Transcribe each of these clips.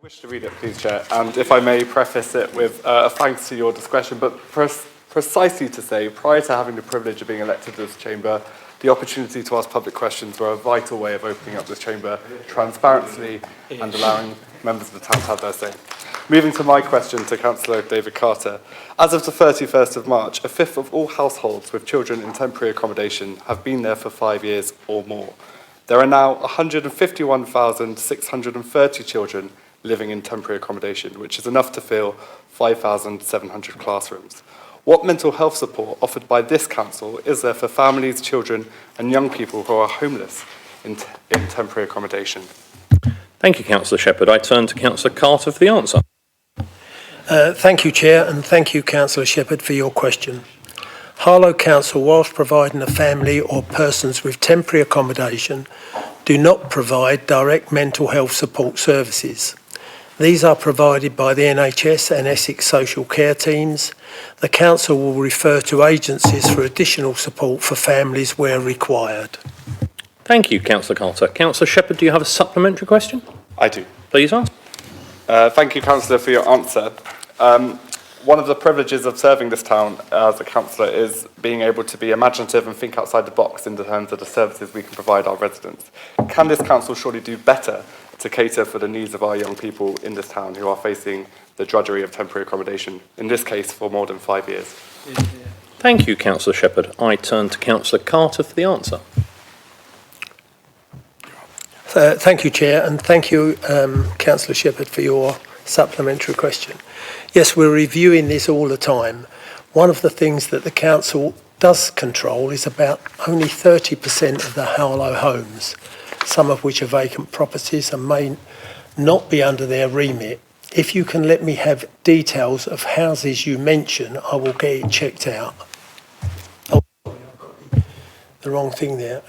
I wish to read it, please, Chair, and if I may preface it with a thanks to your discretion, but precisely to say, prior to having the privilege of being elected to this chamber, the opportunity to ask public questions were a vital way of opening up this chamber transparently and allowing members of the town to have their say. Moving to my question to Councillor David Carter. As of the 31st of March, a fifth of all households with children in temporary accommodation have been there for 5 years or more. There are now 151,630 children living in temporary accommodation, which is enough to fill 5,700 classrooms. What mental health support offered by this council is there for families, children and young people who are homeless in temporary accommodation? Thank you, Councillor Shepherd. I turn to Councillor Carter for the answer. Thank you, Chair, and thank you, Councillor Shepherd, for your question. Harlow Council, whilst providing a family or persons with temporary accommodation, do not provide direct mental health support services. These are provided by the NHS and Essex social care teams. The Council will refer to agencies for additional support for families where required. Thank you, Councillor Carter. Councillor Shepherd, do you have a supplementary question? I do. Please ask. Thank you, Councillor, for your answer. One of the privileges of serving this town as a councillor is being able to be imaginative and think outside the box in terms of the services we can provide our residents. Can this council surely do better to cater for the needs of our young people in this town who are facing the drudgery of temporary accommodation, in this case for more than 5 years? Thank you, Councillor Shepherd. I turn to Councillor Carter for the answer. Thank you, Chair, and thank you, Councillor Shepherd, for your supplementary question. Yes, we're reviewing this all the time. One of the things that the Council does control is about only 30% of the Harlow homes, some of which are vacant properties and may not be under their remit. If you can let me have details of houses you mention, I will get it checked out. Oh, the wrong thing there.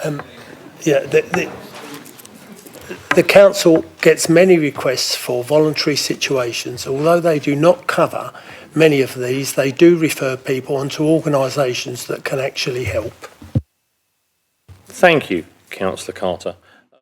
The Council gets many requests for voluntary situations. Although they do not cover many of these, they do refer people onto organisations that can actually help. Thank you, Councillor Carter.